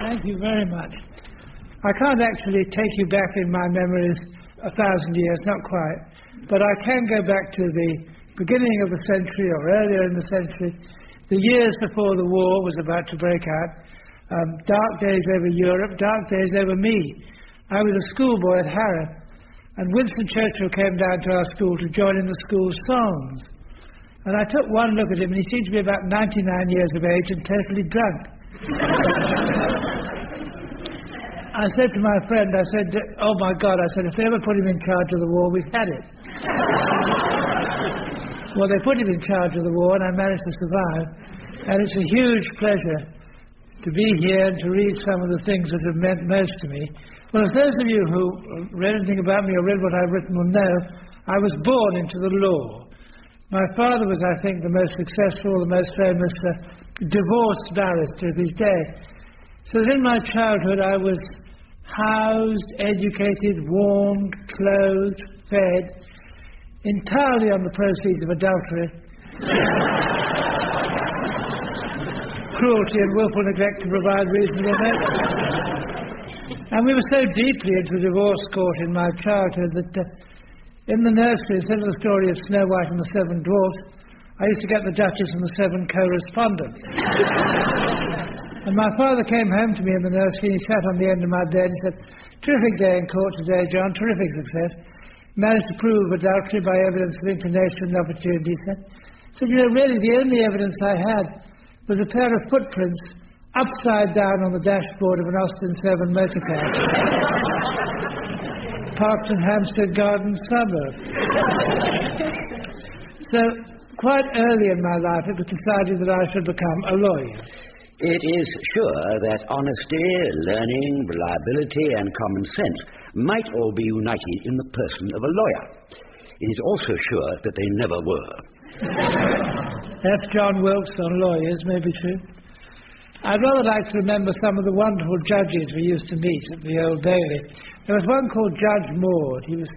Thank you very much. I can't actually take you back in my memories 1,000 years, not quite, but I can go back to the beginning of the century or earlier in the century, the years before the war was about to break out. Dark days over Europe, dark days over me. I was a schoolboy at Harrow, and Winston Churchill came down to our school to join in the school songs. And I took one look at him, and he seemed to be about 99 years of age and totally drunk. I said to my friend, I said, oh my God, I said, if they ever put him in charge of the war, we've had it. Well, they put him in charge of the war, and I managed to survive. And it's a huge pleasure to be here and to read some of the things that have meant most to me. Well, as those of you who read anything about me or read what I've written will know, I was born into the law. My father was, I think, the most successful, the most famous divorce barrister of his day. So that in my childhood I was housed, educated, warmed, clothed, fed, entirely on the proceeds of adultery, cruelty and willful neglect to provide reasonable maintenance. And we were so deeply into the divorce court in my childhood that in the nursery, instead of the story of Snow White and the Seven Dwarfs, I used to get the Duchess and the Seven Co-Respondents. And my father came home to me in the nursery, and he sat on the end of my bed and he said, terrific day in court today, John, terrific success. Managed to prove adultery by evidence of inclination and opportunity, he said. So, you know, really the only evidence I had was a pair of footprints upside down on the dashboard of an Austin 7 motor car, parked in Hampstead Garden suburb. So, quite early in my life, it was decided that I should become a lawyer. It is sure that honesty, learning, reliability and common sense might all be united in the person of a lawyer. It is also sure that they never were. That's John Wilkes on lawyers, may be true. I'd rather like to remember some of the wonderful judges we used to meet at the Old Bailey. There was one called Judge Maud. He was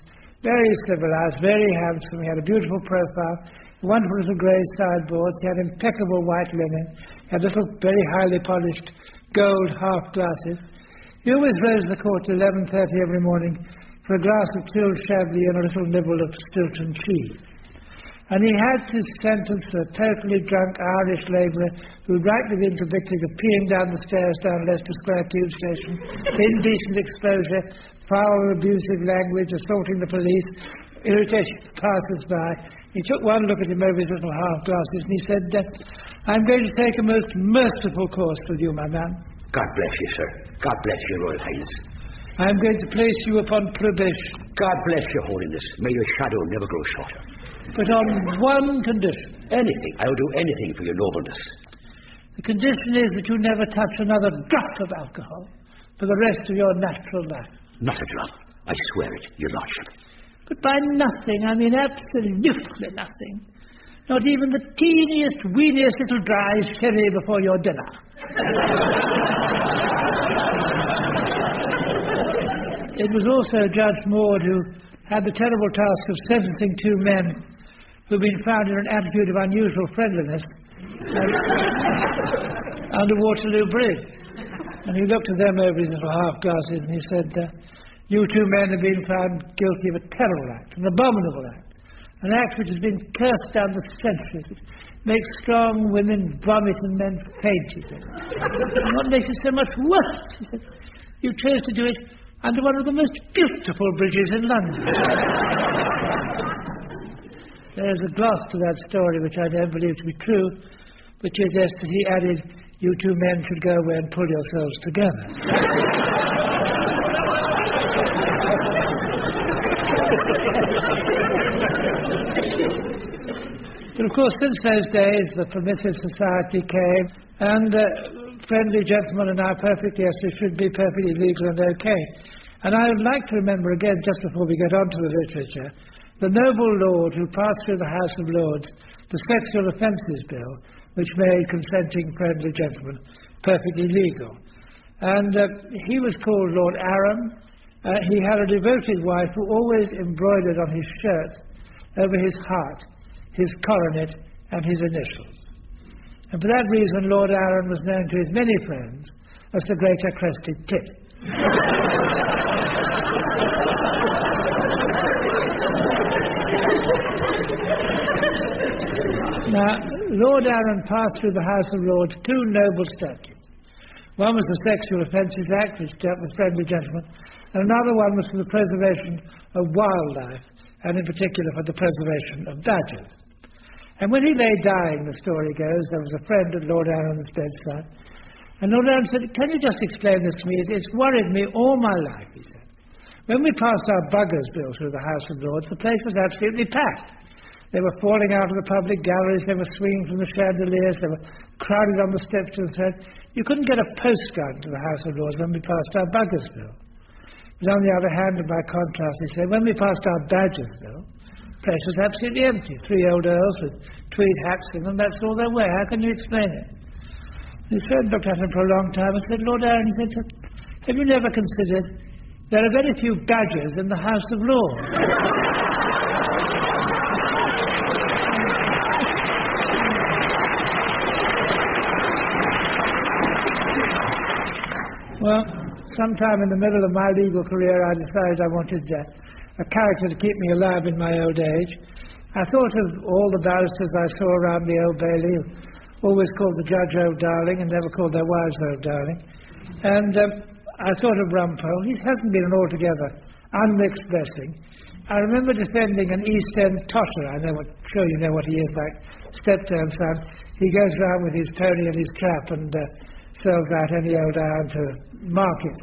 very civilized, very handsome. He had a beautiful profile, wonderful little grey sideboards. He had impeccable white linen. He had little, very highly polished gold half glasses. He always rose the court at 11:30 every morning for a glass of chilled Chablis and a little nibble of Stilton cheese. And he had to sentence a totally drunk Irish labourer who had rightly been convicted of peeing down the stairs down Leicester Square Tube Station, indecent exposure, foul abusive language, assaulting the police, irritation of passers-by. He took one look at him over his little half glasses and he said, I'm going to take a most merciful course with you, my man. God bless you, sir. God bless your Royal Highness. I'm going to place you upon probation. God bless your Holiness. May your shadow never grow shorter. But on one condition. Anything. I'll do anything for your nobleness. The condition is that you never touch another drop of alcohol for the rest of your natural life. Not a drop. I swear it, your lordship. But by nothing, I mean absolutely nothing. Not even the teeniest, weeniest little dry sherry before your dinner. It was also Judge Maud who had the terrible task of sentencing two men who'd been found in an attitude of unusual friendliness under Waterloo Bridge. And he looked at them over his little half glasses and he said, you two men have been found guilty of a terrible act, an abominable act, an act which has been cursed down the centuries, which makes strong women vomit and men faint, he said. And what makes it so much worse, he said, you chose to do it under one of the most beautiful bridges in London. There's a gloss to that story which I don't believe to be true, which is just that he added, you two men should go away and pull yourselves together. But of course, since those days, the permissive society came, and friendly gentlemen are now perfectly, yes, they should be perfectly legal and okay. And I would like to remember again, just before we get on to the literature, the noble lord who passed through the House of Lords the Sexual Offences Bill, which made consenting friendly gentlemen perfectly legal. And he was called Lord Arran. He had a devoted wife who always embroidered on his shirt, over his heart, his coronet and his initials. And for that reason, Lord Arran was known to his many friends as the greater crested tit. Now, Lord Arran passed through the House of Lords 2 noble statutes. One was the Sexual Offences Act, which dealt with friendly gentlemen, and another one was for the preservation of wildlife, and in particular for the preservation of badgers. And when he lay dying, the story goes, there was a friend at Lord Arran's bedside, and Lord Arran said, "Can you just explain this to me? It's worried me all my life," he said. "When we passed our buggers bill through the House of Lords, the place was absolutely packed. They were falling out of the public galleries, they were swinging from the chandeliers, they were crowded on the steps to the throne. You couldn't get a postcard to the House of Lords when we passed our buggers bill. But on the other hand, and by contrast, he said, when we passed our badgers bill, the place was absolutely empty. 3 old earls with tweed hats in them, that's all there were. How can you explain it?" His friend looked at him for a long time and said, "Lord Arran," he said, "have you never considered there are very few badgers in the House of Lords?" Well, sometime in the middle of my legal career, I decided I wanted a character to keep me alive in my old age. I thought of all the barristers I saw around the Old Bailey, who always called the judge old darling and never called their wives old darling. And I thought of Rumpole. He hasn't been an altogether unmixed blessing. I remember defending an East End totter. Sure you know what he is, like step-down son. He goes round with his pony and his trap and sells out any old iron to markets.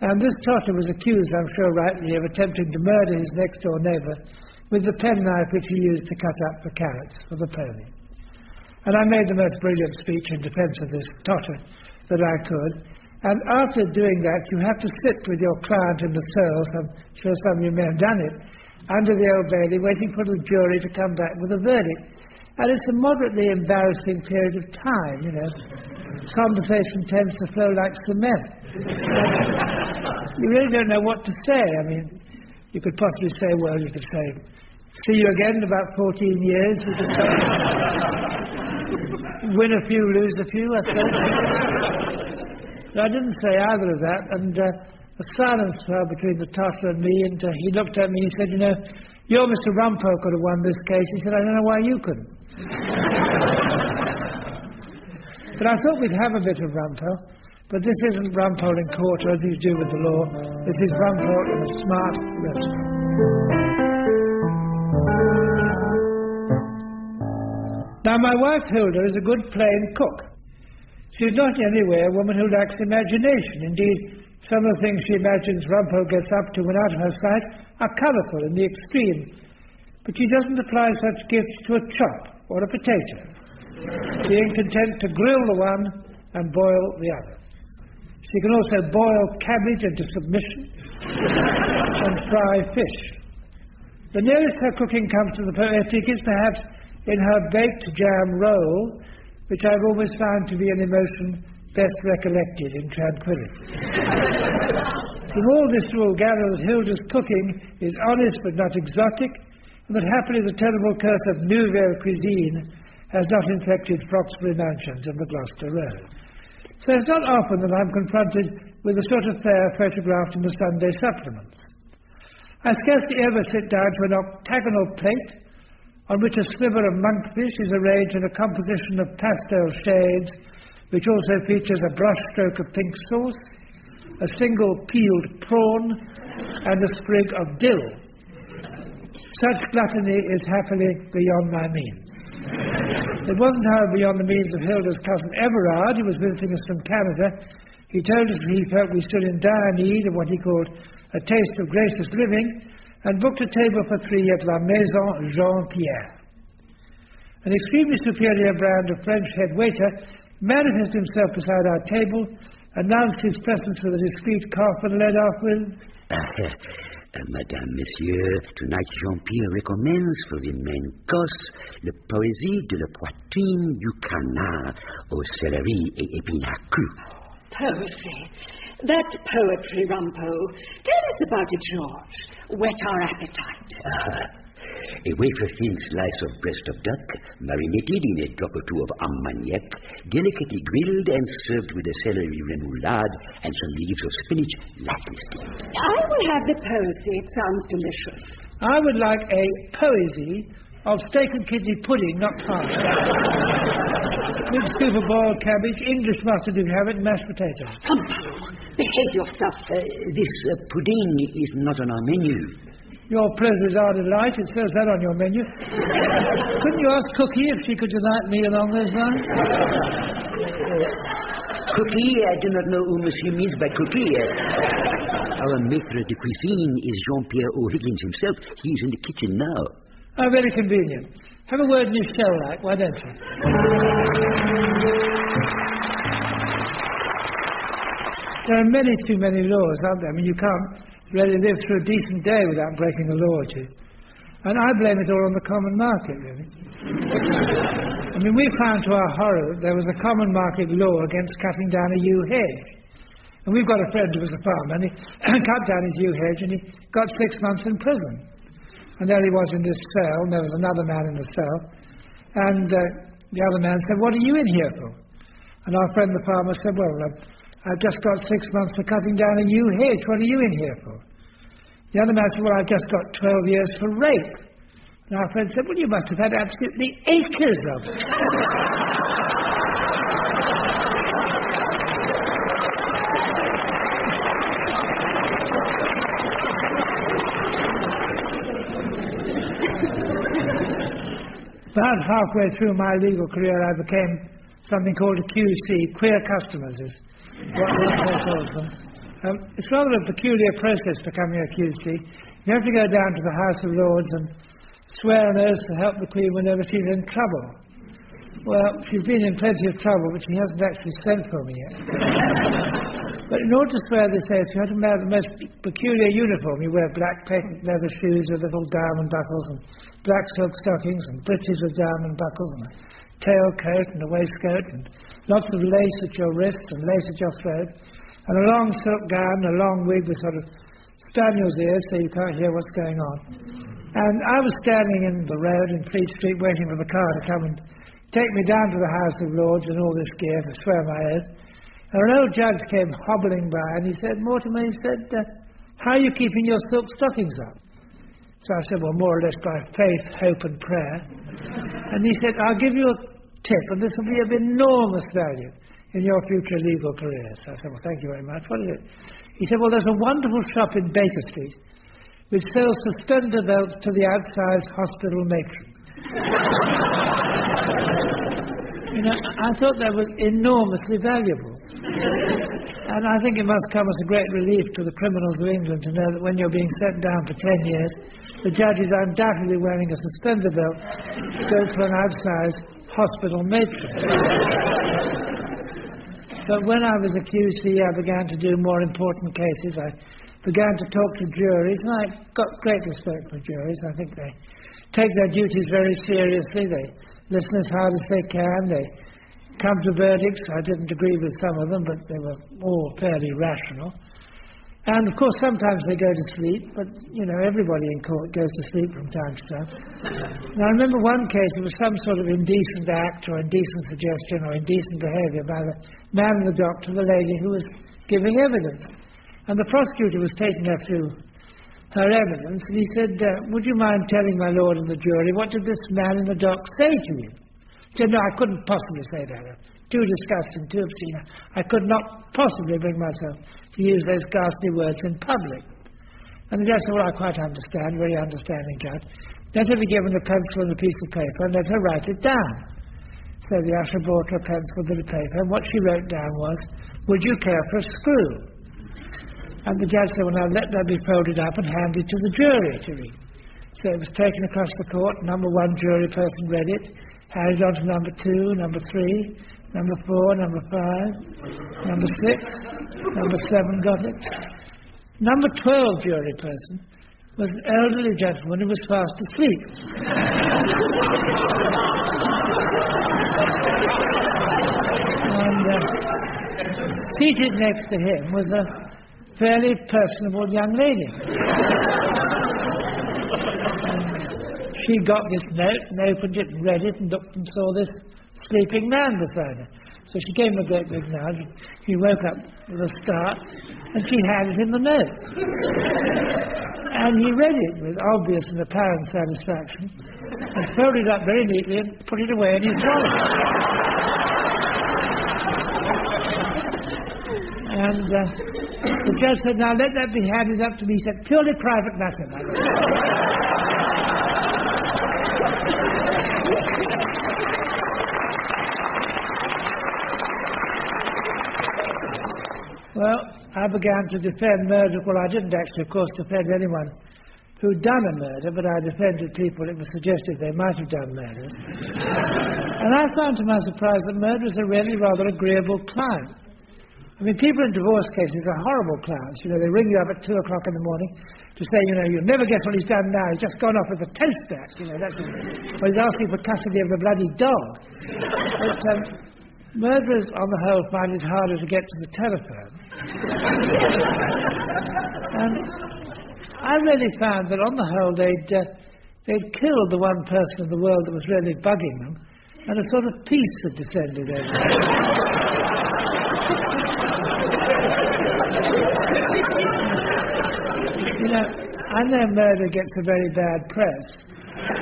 And this totter was accused, I'm sure rightly, of attempting to murder his next-door neighbour with the penknife which he used to cut up the carrots for the pony. And I made the most brilliant speech in defence of this totter that I could. And after doing that, you have to sit with your client in the cells, I'm sure some of you may have done it, under the Old Bailey, waiting for the jury to come back with a verdict. And it's a moderately embarrassing period of time, you know. Conversation tends to flow like cement. You really don't know what to say. I mean, you could possibly say, well, you could say, "See you again in about 14 years. You could say, "Win a few, lose a few," I suppose. But I didn't say either of that, and a silence fell between the totter and me, and he looked at me and he said, "You know, your Mr. Rumpole could have won this case." He said, "I don't know why you couldn't." But I thought we'd have a bit of Rumpole, but this isn't Rumpole in court or anything to do with the law. This is Rumpole in a smart restaurant. Now, my wife Hilda is a good plain cook. She's not in any way a woman who lacks imagination. Indeed, some of the things she imagines Rumpole gets up to when out of her sight are colourful in the extreme. But she doesn't apply such gifts to a chop or a potato, being content to grill the one and boil the other. She can also boil cabbage into submission and fry fish. The nearest her cooking comes to the poetic is perhaps in her baked jam roll, which I've always found to be an emotion best recollected in tranquillity. From all this you will gather that Hilda's cooking is honest but not exotic, and that happily the terrible curse of nouvelle cuisine has not infected Froxbury Mansions and the Gloucester Road. So it's not often that I'm confronted with the sort of fare photographed in the Sunday supplements. I scarcely ever sit down to an octagonal plate on which a sliver of monkfish is arranged in a composition of pastel shades, which also features a brushstroke of pink sauce, a single peeled prawn, and a sprig of dill. Such gluttony is happily beyond my means. It wasn't, however, beyond the means of Hilda's cousin Everard, who was visiting us from Canada. He told us that he felt we stood in dire need of what he called a taste of gracious living, and booked a table for 3 at La Maison Jean-Pierre. An extremely superior brand of French head waiter manifested himself beside our table, announced his presence with a discreet cough, and led off with, Madame, Monsieur, tonight Jean-Pierre recommends for the main course the poésie de la poitrine du canard au céleri et épinards crus. Poetry. That poetry, Rumpole. Tell us about it, George. Whet our appetite. A wafer-thin slice of breast of duck, marinated in a drop or two of armagnac, delicately grilled and served with a celery remoulade and some leaves of spinach lightly steamed. I will have the posy. It sounds delicious. I would like a poesy of steak and kidney pudding, not pie. With soup of boiled cabbage, English mustard if you have it, and mashed potatoes. Rumpole, behave yourself. This pudding is not on our menu. Your pleasures are delight. It says that on your menu. Couldn't you ask Cookie if she could delight me along those lines? Cookie? I do not know who Monsieur means by cookie. Our maître de cuisine is Jean-Pierre O'Higgins himself. He's in the kitchen now. Oh, very convenient. Have a word in your shell-like, why don't you? There are many too many laws, aren't there? I mean, you can't really live through a decent day without breaking a law or two. And I blame it all on the common market, really. I mean, we found to our horror that there was a common market law against cutting down a yew hedge. And we've got a friend who was a farmer, and he cut down his yew hedge, and he got 6 months in prison. And there he was in this cell, and there was another man in the cell. And the other man said, "What are you in here for?" And our friend the farmer said, "Well, I've just got 6 months for cutting down a yew hedge. What are you in here for?" The other man said, "Well, I've just got 12 years for rape." And our friend said, "Well, you must have had absolutely acres of it." About halfway through my legal career, I became something called a QC, queer customers is what they call them. It's rather a peculiar process becoming a QC. You have to go down to the House of Lords and swear an oath to help the Queen whenever she's in trouble. Well, she's been in plenty of trouble, but she hasn't actually sent for me yet. But in order to swear this oath, you have to wear the most peculiar uniform. You wear black patent leather shoes with little diamond buckles, and black silk stockings, and breeches with diamond buckles, and a tailcoat, and a waistcoat, and lots of lace at your wrists, and lace at your throat, and a long silk gown, and a long wig with sort of spaniel's ears, so you can't hear what's going on. And I was standing in the road in Fleet Street waiting for the car to come and take me down to the House of Lords in all this gear to swear my oath. And an old judge came hobbling by, and he said, "Mortimer," he said, "how are you keeping your silk stockings up?" So I said, "Well, more or less by faith, hope and prayer." And he said, "I'll give you a tip, and this will be of enormous value in your future legal career." So I said, "Well, thank you very much. What is it?" He said, "Well, there's a wonderful shop in Baker Street which sells suspender belts to the outsized hospital matron." You know, I thought that was enormously valuable. And I think it must come as a great relief to the criminals of England to know that when you're being sent down for 10 years, the judge is undoubtedly wearing a suspender belt built for an outsized hospital matron. But when I was a QC, I began to do more important cases. I began to talk to juries, and I got great respect for juries. I think they take their duties very seriously. They listen as hard as they can. They come to verdicts. I didn't agree with some of them, but they were all fairly rational. And, of course, sometimes they go to sleep, but, you know, everybody in court goes to sleep from time to time. And I remember one case, it was some sort of indecent act or indecent suggestion or indecent behaviour by the man in the dock to the lady who was giving evidence. And the prosecutor was taking her through her evidence, and he said, "Would you mind telling my lord and the jury, what did this man in the dock say to you?" He said, "No, I couldn't possibly say that. Too disgusting, too obscene. I could not possibly bring myself to use those ghastly words in public." And the judge said, "Well, I quite understand, very understanding judge. Let her be given a pencil and a piece of paper and let her write it down." So the usher brought her a pencil and a bit of paper, and what she wrote down was, "Would you care for a screw?" And the judge said, "Well, now let that be folded up and handed to the jury to read." So it was taken across the court. Number 1 jury person read it, handed on to number 2, number 3, number 4, number 5, number 6, number 7 got it. Number 12 jury person was an elderly gentleman who was fast asleep. And seated next to him was a fairly personable young lady. she got this note and opened it and read it and looked and saw this sleeping man beside her. So she gave him a great big nudge. He woke up with a start and she handed him the note. And he read it with obvious and apparent satisfaction and folded it up very neatly and put it away in his wallet. And the judge said, now let that be handed up to me. He said, purely private matter, my lord. Well, I began to defend murder. Well, I didn't actually, of course, defend anyone who'd done a murder, but I defended people it was suggested they might have done murders. And I found to my surprise that murderers are really rather agreeable clients. I mean, people in divorce cases are horrible clients. You know, they ring you up at 2 o'clock in the morning to say, you know, you'll never guess what he's done now. He's just gone off with a toast back. You know, that's or he's asking for custody of the bloody dog. But murderers, on the whole, find it harder to get to the telephone. And I really found that, on the whole, they'd killed the one person in the world that was really bugging them, and a sort of peace had descended over them. You know, I know murder gets a very bad press,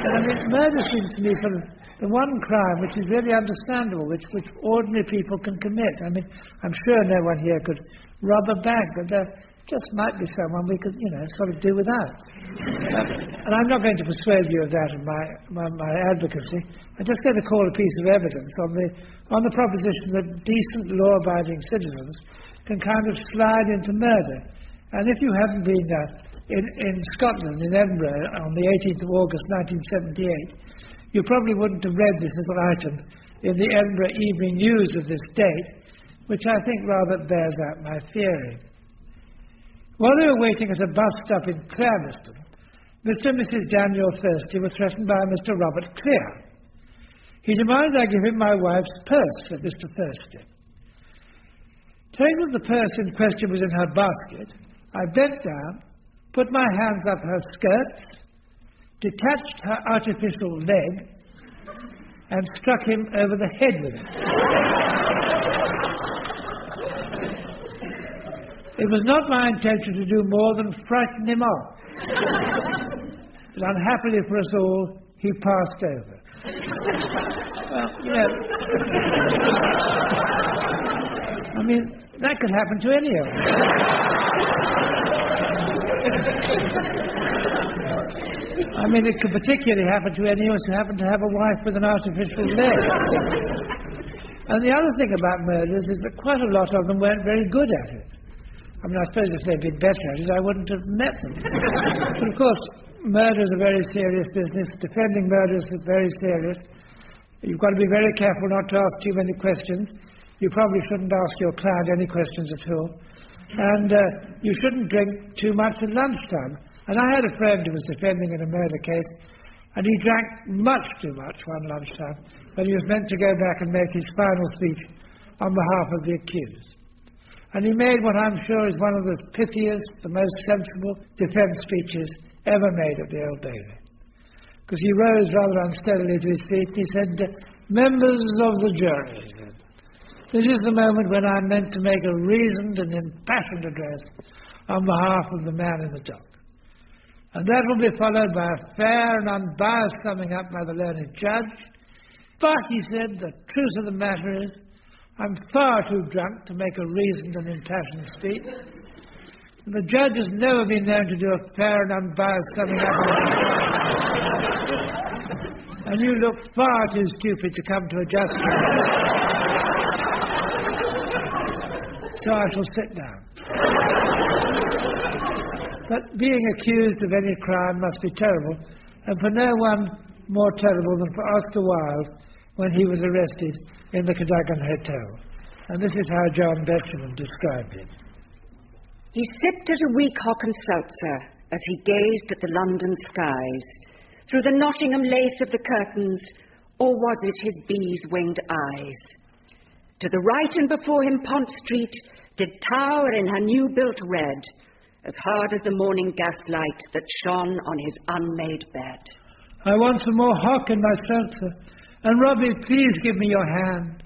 but I mean, murder seems to me sort of the one crime which is really understandable, which ordinary people can commit. I mean, I'm sure no one here could rob a bank, but there just might be someone we could, you know, sort of do without. And I'm not going to persuade you of that in my advocacy. I'm just going to call a piece of evidence on the proposition that decent, law-abiding citizens can kind of slide into murder. And if you haven't been in Scotland, in Edinburgh, on the 18th of August 1978, you probably wouldn't have read this little item in the Edinburgh Evening News of this date, which I think rather bears out my theory. While they were waiting at a bus stop in Clareston, Mr. and Mrs. Daniel Thirsty were threatened by Mr. Robert Clear. He demanded I give him my wife's purse, said Mr. Thirsty. Telling that the purse in question was in her basket, I bent down, put my hands up her skirts, detached her artificial leg, and struck him over the head with it. It was not my intention to do more than frighten him off. But unhappily for us all, he passed over. Well, you know, I mean, that could happen to any of us. I mean, it could particularly happen to any of us who happen to have a wife with an artificial leg. And the other thing about murders is that quite a lot of them weren't very good at it. I mean, I suppose if they'd been better at it, I wouldn't have met them. But of course, murder is a very serious business. Defending murder is very serious. You've got to be very careful not to ask too many questions. You probably shouldn't ask your client any questions at all. And you shouldn't drink too much at lunchtime. And I had a friend who was defending in a murder case, and he drank much too much one lunchtime, but he was meant to go back and make his final speech on behalf of the accused. And he made what I'm sure is one of the pithiest, the most sensible defence speeches ever made at the Old Bailey. Because he rose rather unsteadily to his feet and he said, "Members of the jury," he said, "this is the moment when I'm meant to make a reasoned and impassioned address on behalf of the man in the dock. And that will be followed by a fair and unbiased summing up by the learned judge. But," he said, "the truth of the matter is, I'm far too drunk to make a reasoned and impassioned speech. And the judge has never been known to do a fair and unbiased summing up. And you look far too stupid to come to a judgment. So I shall sit down." But being accused of any crime must be terrible, and for no one more terrible than for Oscar Wilde when he was arrested in the Cadogan Hotel. And this is how John Betjeman described it. He sipped at a weak hock and seltzer as he gazed at the London skies, through the Nottingham lace of the curtains, or was it his bees-winged eyes? To the right and before him Pont Street did tower in her new-built red, as hard as the morning gaslight that shone on his unmade bed. I want some more hock in my seltzer. And Robbie, please give me your hand.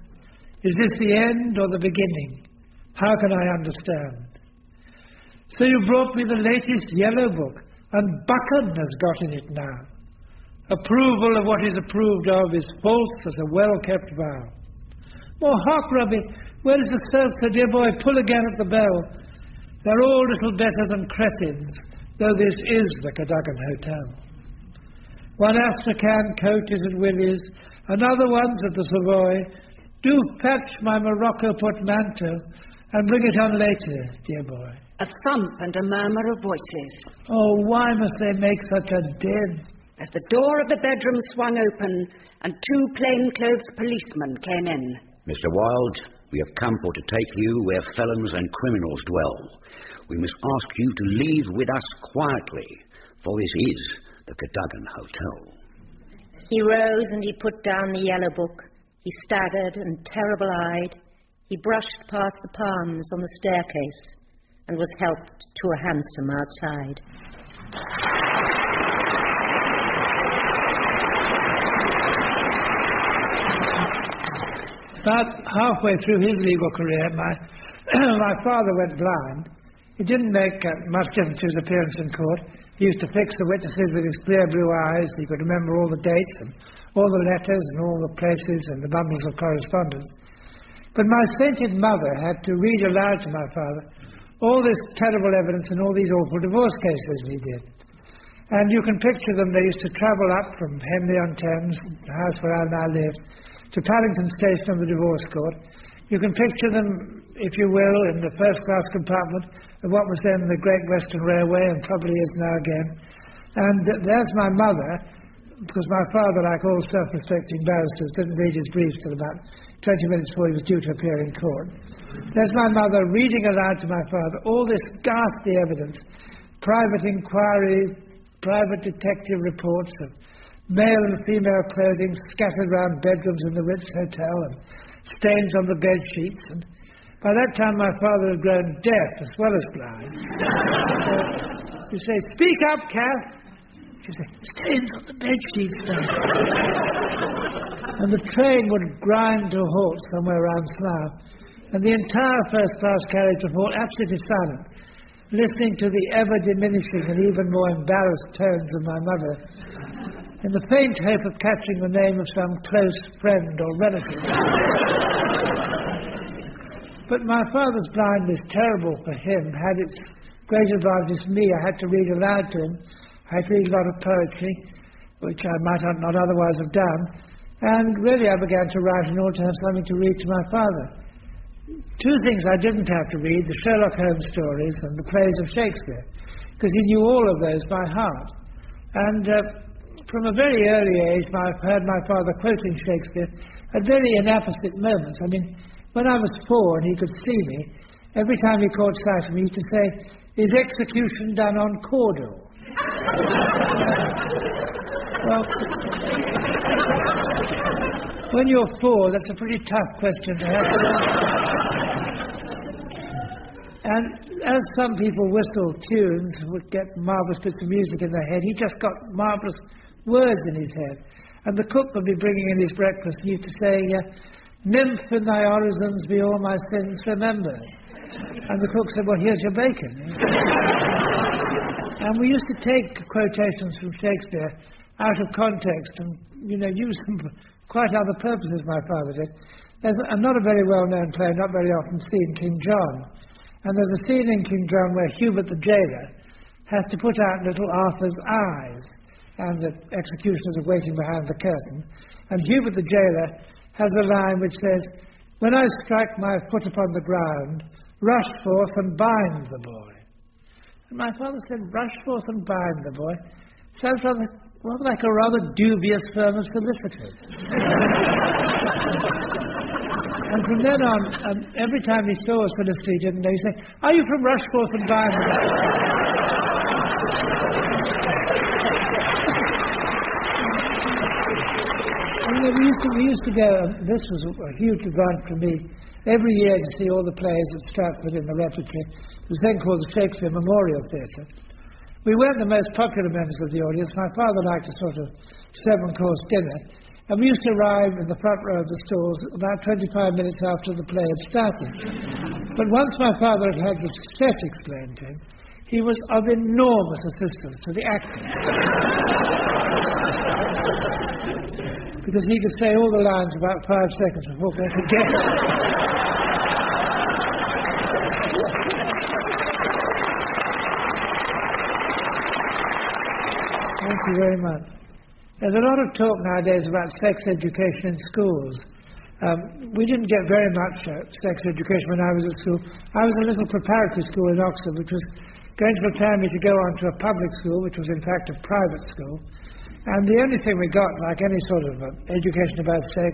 Is this the end or the beginning? How can I understand? So you brought me the latest yellow book, and Buchan has got in it now. Approval of what is approved of is false as a well-kept vow. More hock, Robbie. Where is the seltzer, dear boy? Pull again at the bell. They're all little better than cressins, though this is the Cadogan Hotel. One Astrakhan coat is at Willie's, another one's at the Savoy. Do patch my Morocco portmanteau and bring it on later, dear boy. A thump and a murmur of voices. Oh, why must they make such a din? As the door of the bedroom swung open and 2 plainclothes policemen came in. Mr. Wilde, we have come for to take you where felons and criminals dwell. We must ask you to leave with us quietly, for this is the Cadogan Hotel. He rose and he put down the yellow book. He staggered and terrible-eyed. He brushed past the palms on the staircase and was helped to a hansom outside. About halfway through his legal career, my father went blind. It didn't make much difference to his appearance in court. He used to fix the witnesses with his clear blue eyes. He could remember all the dates and all the letters and all the places and the bundles of correspondence. But my sainted mother had to read aloud to my father all this terrible evidence and all these awful divorce cases we did. And you can picture them. They used to travel up from Henley-on-Thames, the house where I now live, to Paddington Station on the divorce court. You can picture them, if you will, in the first-class compartment of what was then the Great Western Railway and probably is now again. And there's my mother, because my father, like all self-respecting barristers, didn't read his briefs till about 20 minutes before he was due to appear in court. There's my mother reading aloud to my father all this ghastly evidence, private inquiry, private detective reports of male and female clothing scattered around bedrooms in the Ritz Hotel and stains on the bed sheets. And by that time my father had grown deaf as well as blind. You say, "Speak up, Kath." She said, "Stains on the bed sheets, Dad." And the train would grind to a halt somewhere around Slough, and the entire first-class carriage would fall absolutely silent, listening to the ever-diminishing and even more embarrassed tones of my mother, in the faint hope of catching the name of some close friend or relative. But my father's blindness, terrible for him, had its great advantage for me. I had to read aloud to him. I had to read a lot of poetry, which I might not otherwise have done. And really I began to write in order to have something to read to my father. 2 things I didn't have to read, the Sherlock Holmes stories and the plays of Shakespeare, because he knew all of those by heart. And from a very early age, I heard my father quoting Shakespeare at very inapposite moments. I mean, when I was 4 and he could see me, every time he caught sight of me, he used to say, "Is execution done on Caudle?" Well, when you're 4, that's a pretty tough question to have. And as some people whistle tunes, would get marvellous bits of music in their head, he just got marvellous words in his head. And the cook would be bringing in his breakfast, and he used to say, "Nymph in thy orisons be all my sins remembered." And the cook said, "Well, here's your bacon." And we used to take quotations from Shakespeare out of context and, use them for quite other purposes, my father did. There's not a very well-known play, not very often seen, King John. And there's a scene in King John where Hubert the jailer has to put out little Arthur's eyes, and the executioners are waiting behind the curtain. And Hubert the jailer has a line which says, "When I strike my foot upon the ground, rush forth and bind the boy." And my father said, "Rush forth and bind the boy." Sounds rather like a rather dubious firm of solicitors. And from then on, every time he saw a solicitor he didn't know, he'd say, "Are you from Rushforth and Byron?" We used to go, this was a huge advantage for me, every year to see all the plays at Stratford in the repertory. It was then called the Shakespeare Memorial Theatre. We weren't the most popular members of the audience. My father liked a sort of 7-course dinner, and we used to arrive in the front row of the stalls about 25 minutes after the play had started. But once my father had had the set explained to him, he was of enormous assistance to the acting. Because he could say all the lines about 5 seconds before they could get it. Thank you very much. There's a lot of talk nowadays about sex education in schools. We didn't get very much sex education when I was at school. I was in a little preparatory school in Oxford, which was going to prepare me to go on to a public school, which was in fact a private school. And the only thing we got, like any sort of education about sex,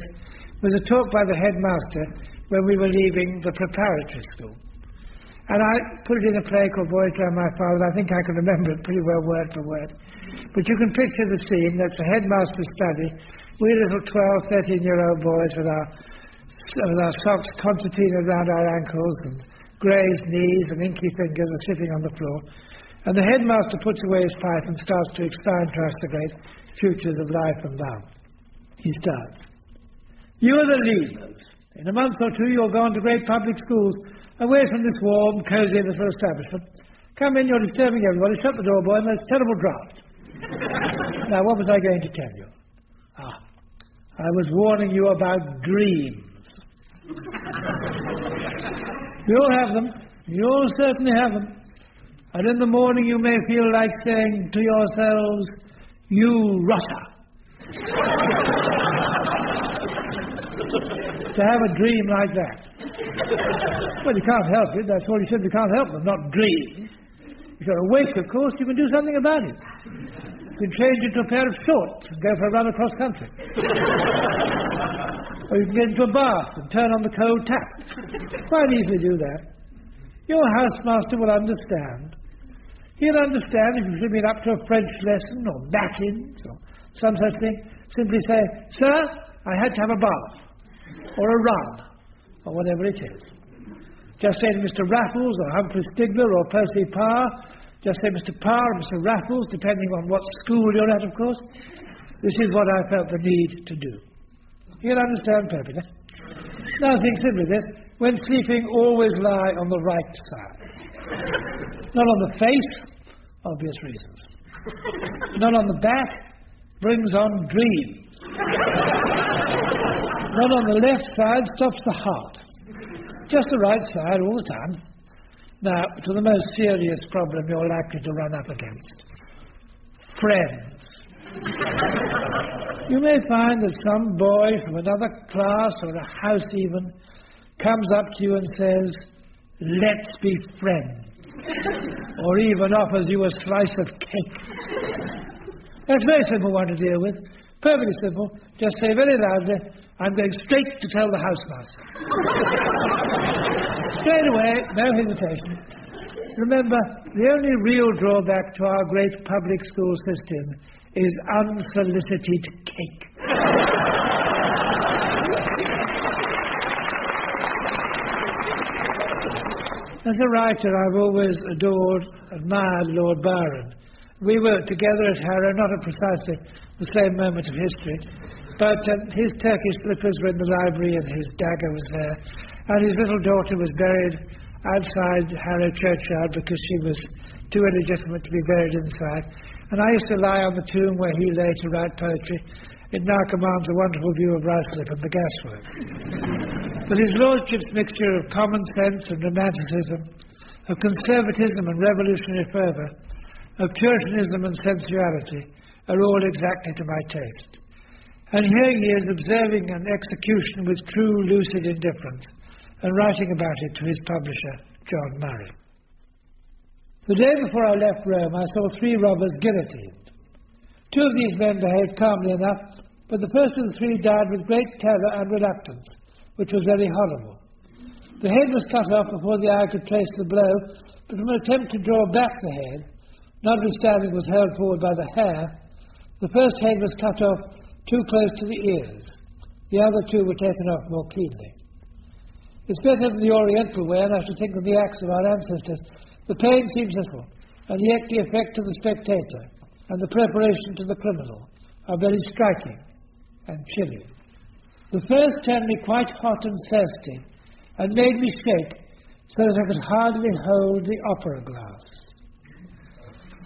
was a talk by the headmaster when we were leaving the preparatory school. And I put it in a play called Voyage Round My Father. I think I can remember it pretty well word for word. But you can picture the scene. That's a headmaster's study. We little 12, 13-year-old boys with our socks concertinaed around our ankles and grazed knees and inky fingers are sitting on the floor. And the headmaster puts away his pipe and starts to expound to us the great futures of life and love. He starts. You are the leaders. In a month or two you'll go on to great public schools, away from this warm, cosy little establishment. Come in, you're disturbing everybody. Shut the door, boy, most terrible draught. Now, what was I going to tell you? I was warning you about dreams. You all have them. You all certainly have them. And in the morning you may feel like saying to yourselves, you rotter. To have a dream like that. Well, you can't help it. That's all you said. You can't help them, not dream. If you're awake, of course, you can do something about it. You can change into a pair of shorts and go for a run across country. Or you can get into a bath and turn on the cold tap. Quite easily do that. Your housemaster will understand. He'll understand if you've been up to a French lesson or Latin or some such thing. Simply say, sir, I had to have a bath. Or a run. Or whatever it is. Just say to Mr. Raffles or Humphrey Stigler or Percy Parr, just say Mr. Parr or Mr. Raffles, depending on what school you're at, of course. This is what I felt the need to do. You'll understand perfectly. Now think simply this. When sleeping, always lie on the right side. Not on the face, obvious reasons. Not on the back, brings on dreams. Not on the left side, stops the heart. Just the right side all the time. Now, to the most serious problem you're likely to run up against. Friends. You may find that some boy from another class or a house even comes up to you and says, let's be friends. Or even offers you a slice of cake. That's a very simple one to deal with. Perfectly simple. Just say very loudly, I'm going straight to tell the housemaster. Straight away, no hesitation. Remember, the only real drawback to our great public school system is unsolicited cake. As a writer, I've always admired Lord Byron. We worked together at Harrow, not at precisely the same moment of history, but his Turkish slippers were in the library and his dagger was there, and his little daughter was buried outside Harrow churchyard because she was too illegitimate to be buried inside. And I used to lie on the tomb where he lay to write poetry. It now commands a wonderful view of Ruislip and the gasworks. But his lordship's mixture of common sense and romanticism, of conservatism and revolutionary fervour, of Puritanism and sensuality, are all exactly to my taste. And here he is observing an execution with true lucid indifference and writing about it to his publisher, John Murray. The day before I left Rome, I saw 3 robbers guillotined. 2 of these men behaved calmly enough, but the first of the 3 died with great terror and reluctance, which was very horrible. The head was cut off before the eye could trace the blow, but from an attempt to draw back the head, notwithstanding it was held forward by the hair, the first head was cut off too close to the ears. The other 2 were taken off more cleanly. It's better than the Oriental way, and I should think than the axe of our ancestors. The pain seems little, and yet the effect to the spectator and the preparation to the criminal are very striking and chilling. The first turned me quite hot and thirsty, and made me shake so that I could hardly hold the opera glass.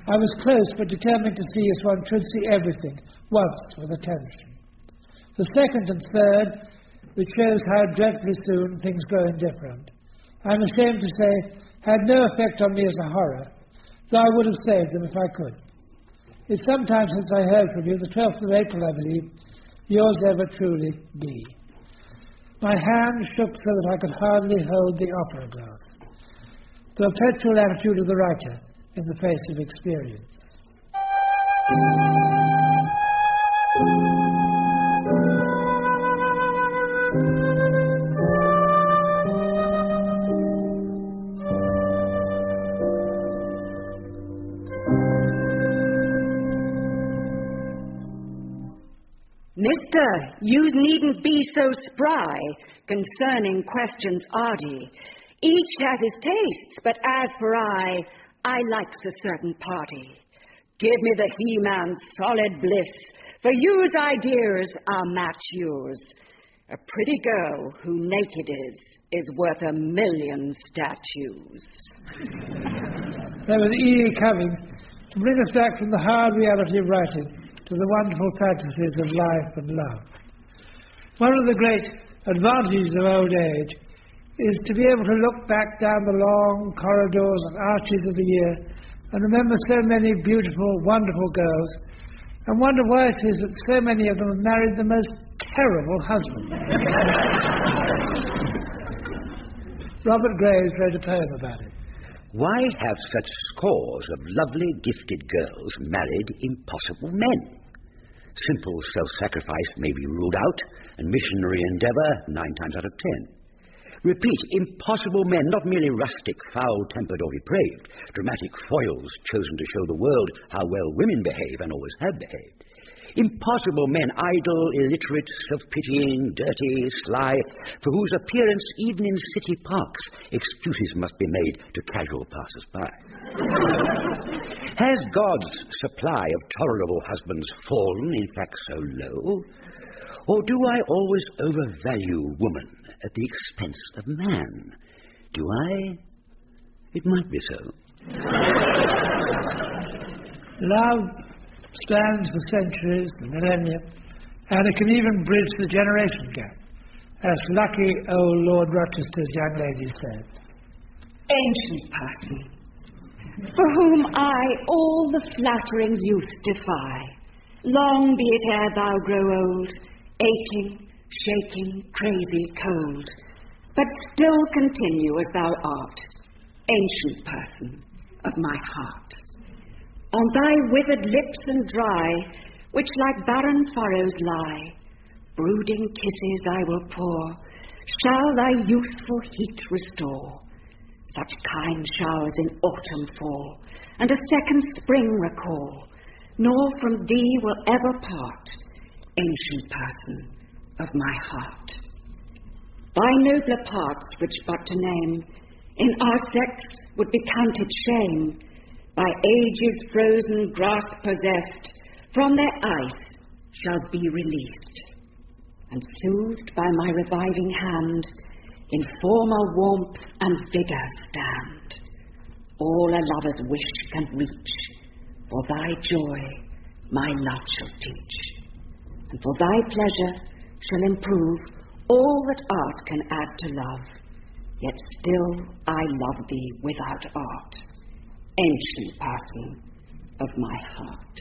I was close, but determined to see as one should see everything, once with attention. The second and third, which shows how dreadfully soon things grow indifferent, I'm ashamed to say, had no effect on me as a horror, though I would have saved them if I could. It's some time since I heard from you, the 12th of April, I believe. Yours ever truly, B. My hand shook so that I could hardly hold the opera glass. The perpetual attitude of the writer in the face of experience. Mister, yous needn't be so spry concerning questions arty. Each has his tastes, but as for I likes a certain party. Give me the he-man's solid bliss, for yous ideas I'll match yours. A pretty girl who naked is worth 1,000,000 statues. There was E. Cummings to bring us back from the hard reality of writing to the wonderful fantasies of life and love. One of the great advantages of old age is to be able to look back down the long corridors and arches of the year and remember so many beautiful, wonderful girls and wonder why it is that so many of them have married the most terrible husbands. Robert Graves wrote a poem about it. Why have such scores of lovely, gifted girls married impossible men? Simple self-sacrifice may be ruled out, and missionary endeavour 9 times out of 10. Repeat, impossible men, not merely rustic, foul-tempered or depraved, dramatic foils chosen to show the world how well women behave and always have behaved. Impossible men, idle, illiterate, self-pitying, dirty, sly, for whose appearance, even in city parks, excuses must be made to casual passers-by. Has God's supply of tolerable husbands fallen, in fact, so low? Or do I always overvalue woman at the expense of man? Do I? It might be so. Love spans the centuries, the millennia, and it can even bridge the generation gap, as lucky old Lord Rochester's young lady said. Ancient person, for whom I all the flatterings youth defy, long be it ere thou grow old, aching, shaking, crazy, cold, but still continue as thou art, ancient person of my heart. On thy withered lips and dry, which like barren furrows lie, brooding kisses I will pour, shall thy youthful heat restore. Such kind showers in autumn fall, and a second spring recall, nor from thee will ever part, ancient person of my heart. Thy nobler parts, which but to name, in our sex would be counted shame, by age's frozen grasp possessed, from their ice shall be released, and soothed by my reviving hand, in former warmth and vigour stand. All a lover's wish can reach, for thy joy my love shall teach, and for thy pleasure shall improve all that art can add to love, yet still I love thee without art, ancient person of my heart.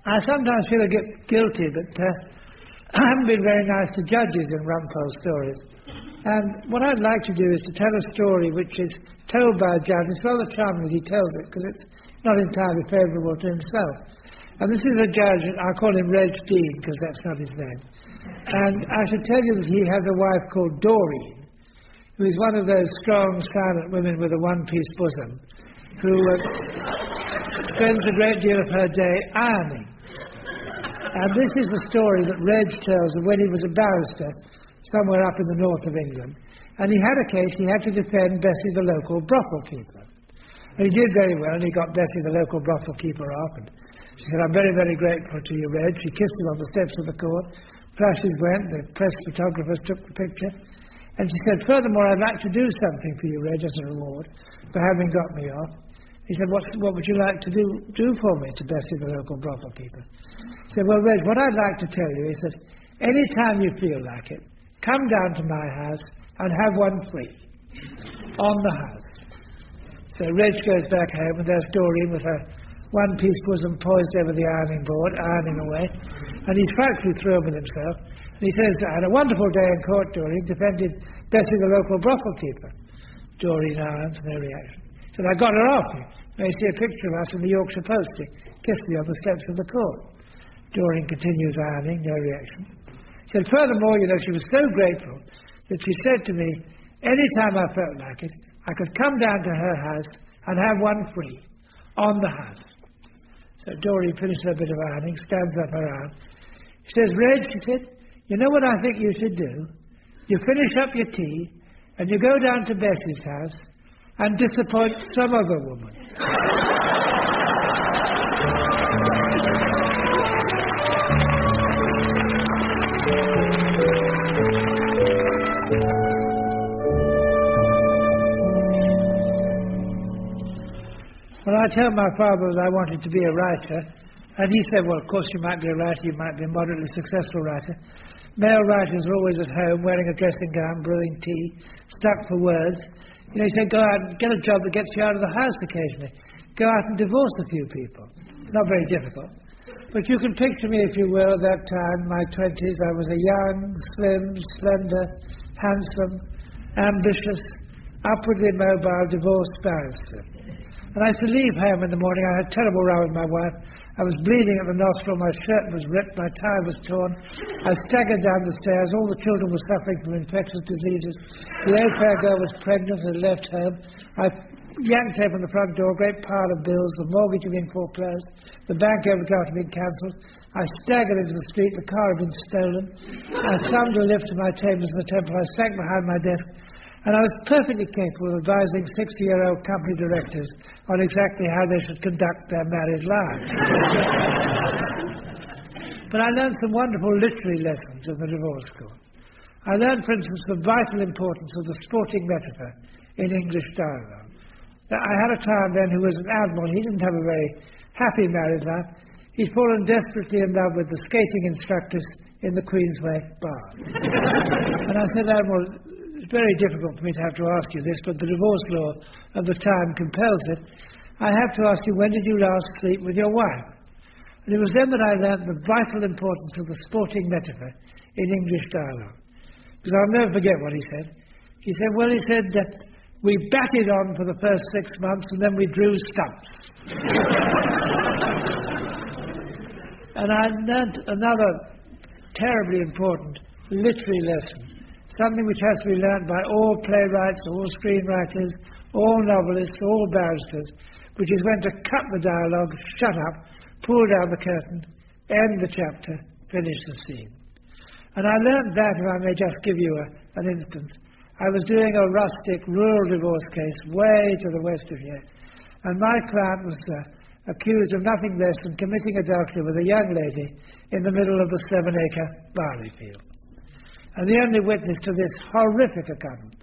I sometimes feel a bit guilty that I haven't been very nice to judges in Rumpole stories. And what I'd like to do is to tell a story which is told by a judge. It's rather charming that he tells it, because it's not entirely favourable to himself. And this is a judge, I call him Reg Dean, because that's not his name. And I should tell you that he has a wife called Doreen, who is one of those strong, silent women with a one-piece bosom, who spends a great deal of her day ironing. And this is the story that Reg tells of when he was a barrister somewhere up in the north of England. And he had a case, he had to defend Bessie, the local brothel keeper. And he did very well, and he got Bessie, the local brothel keeper, off. And she said, "I'm very, very grateful to you, Reg." She kissed him on the steps of the court. Flashes went, the press photographers took the picture. And she said, "Furthermore, I'd like to do something for you, Reg, as a reward for having got me off." He said, what would you like to do for me, to Bessie, the local brothel keeper? He said, "Well, Reg, what I'd like to tell you is that any time you feel like it, come down to my house and have one free on the house." So Reg goes back home, and there's Doreen with her one-piece bosom poised over the ironing board, ironing away, and he's frightfully thrilled with himself. And he says, "I had a wonderful day in court, Doreen, defended Bessie, the local brothel keeper." Doreen irons, no reaction. He said, "I got her off you. May see a picture of us in the Yorkshire Post. She kissed me on the steps of the court." Doreen continues ironing, no reaction. He said, "Furthermore, she was so grateful that she said to me, any time I felt like it, I could come down to her house and have one free on the house." So Doreen finishes her bit of ironing, stands up her arm. She says, "Reg," she said, "you know what I think you should do? You finish up your tea and you go down to Bessie's house and disappoint some other woman." Well, I told my father that I wanted to be a writer, and he said, "Well, of course you might be a writer, you might be a moderately successful writer. Male writers are always at home, wearing a dressing gown, brewing tea, stuck for words. He said, go out and get a job that gets you out of the house occasionally. Go out and divorce a few people. Not very difficult. But you can picture me, if you will, at that time, my 20s. I was a young, slim, slender, handsome, ambitious, upwardly mobile divorced barrister. And I used to leave home in the morning. I had a terrible row with my wife. I was bleeding at the nostril. My shirt was ripped. My tie was torn. I staggered down the stairs. All the children were suffering from infectious diseases. The au-pair girl was pregnant and had left home. I yanked open the front door, a great pile of bills. The mortgage had been foreclosed. The bank overdraft had been cancelled. I staggered into the street. The car had been stolen. I summoned a lift to my chambers in the temple. I sank behind my desk. And I was perfectly capable of advising 60-year-old company directors on exactly how they should conduct their married lives. But I learned some wonderful literary lessons in the divorce court. I learned, for instance, the vital importance of the sporting metaphor in English dialogue. Now, I had a client then who was an admiral. He didn't have a very happy married life. He'd fallen desperately in love with the skating instructors in the Queensway bar. And I said, "Admiral, it's very difficult for me to have to ask you this, but the divorce law of the time compels it. I have to ask you, when did you last sleep with your wife?" And it was then that I learned the vital importance of the sporting metaphor in English dialogue. Because I'll never forget what he said. He said, "We batted on for the first 6 months and then we drew stumps." And I learned another terribly important literary lesson. Something which has to be learnt by all playwrights, all screenwriters, all novelists, all barristers, which is when to cut the dialogue, shut up, pull down the curtain, end the chapter, finish the scene. And I learnt that, if I may just give you an instance. I was doing a rustic rural divorce case way to the west of here, and my client was accused of nothing less than committing adultery with a young lady in the middle of the 7-acre barley field. And the only witness to this horrific occurrence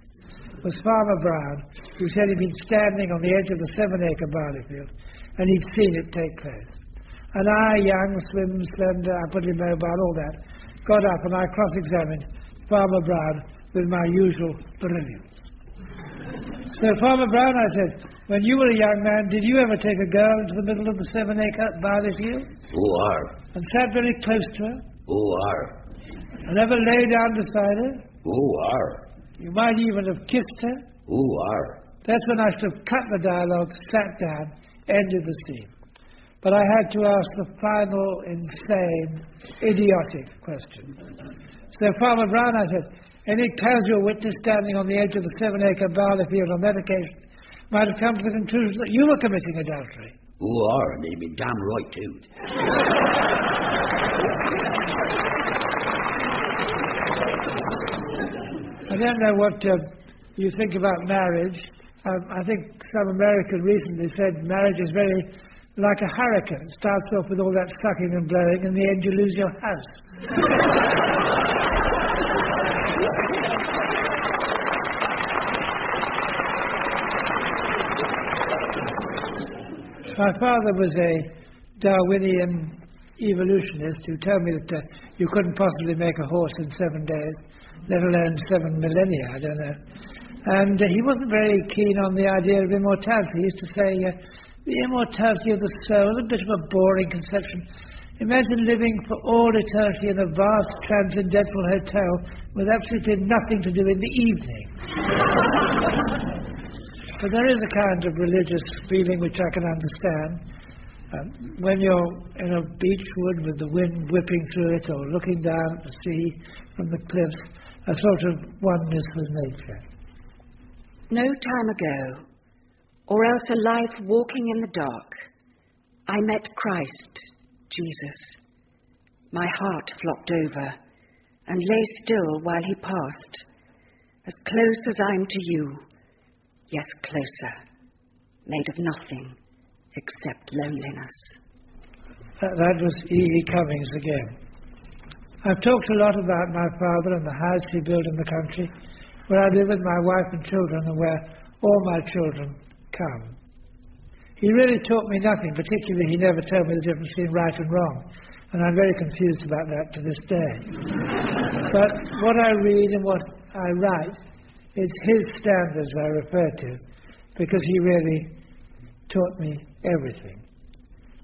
was Farmer Brown, who said he'd been standing on the edge of the 7-acre barley field and he'd seen it take place. And I, young, slim, slender, upwardly mobile, all that, got up and I cross-examined Farmer Brown with my usual brilliance. So, "Farmer Brown," I said, "when you were a young man, did you ever take a girl into the middle of the 7-acre barley field? Oh, are. And sat very close to her? Oh, are. And ever lay down beside her? Oh, are. You might even have kissed her?" Oh, are. That's when I should have cut the dialogue, sat down, ended the scene. But I had to ask the final, insane, idiotic question. So, "Farmer Brown," I said, Any casual witness standing on the edge of the 7-acre barley field on that occasion might have come to the conclusion that you were committing adultery. Oh, are, and they'd been damn right, too. I don't know what you think about marriage. I think some American recently said marriage is very like a hurricane. It starts off with all that sucking and blowing, and in the end you lose your house. My father was a Darwinian evolutionist who told me that you couldn't possibly make a horse in 7 days, let alone 7 millennia, I don't know. And he wasn't very keen on the idea of immortality. He used to say, the immortality of the soul, a bit of a boring conception. Imagine living for all eternity in a vast transcendental hotel with absolutely nothing to do in the evening. But there is a kind of religious feeling which I can understand. When you're in a beech wood with the wind whipping through it, or looking down at the sea from the cliffs, a sort of oneness with nature. No time ago, or else a life walking in the dark, I met Christ, Jesus. My heart flopped over and lay still while he passed, as close as I'm to you, yes, closer, made of nothing except loneliness. That was E.E. Cummings again. I've talked a lot about my father and the house he built in the country, where I live with my wife and children, and where all my children come. He really taught me nothing, particularly he never told me the difference between right and wrong, and I'm very confused about that to this day. But what I read and what I write is his standards I refer to, because he really taught me everything.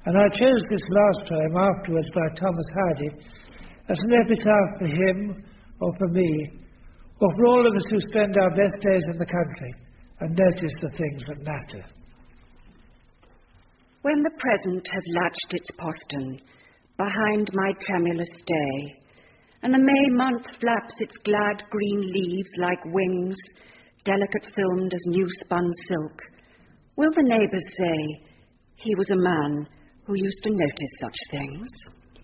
And I chose this last poem afterwards by Thomas Hardy as an epitaph for him, or for me, or for all of us who spend our best days in the country and notice the things that matter. When the present has latched its postern behind my tremulous day, and the May month flaps its glad green leaves like wings, delicate filmed as new-spun silk, will the neighbours say, he was a man who used to notice such things?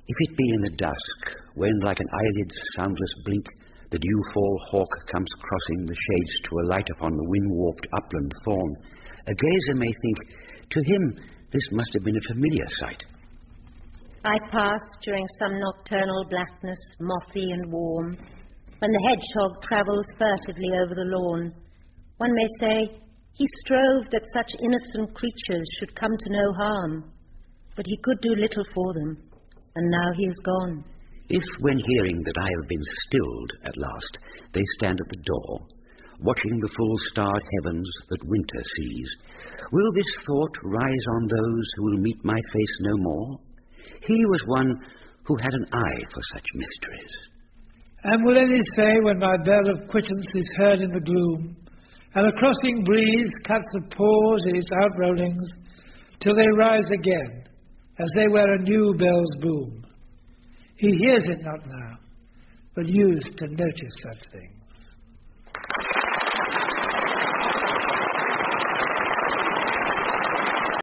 If it be in the dusk, when like an eyelid's soundless blink, the dew-fall hawk comes crossing the shades to alight upon the wind-warped upland thorn, a gazer may think, to him this must have been a familiar sight. I passed during some nocturnal blackness, mothy and warm, when the hedgehog travels furtively over the lawn. One may say, he strove that such innocent creatures should come to no harm, but he could do little for them, and now he is gone. If, when hearing that I have been stilled at last, they stand at the door, watching the full-starred heavens that winter sees, will this thought rise on those who will meet my face no more? He was one who had an eye for such mysteries. And will any say, when my bell of quittance is heard in the gloom, and a crossing breeze cuts the pause in its outrollings, till they rise again, as they were a new bell's boom. He hears it not now, but used to notice such things.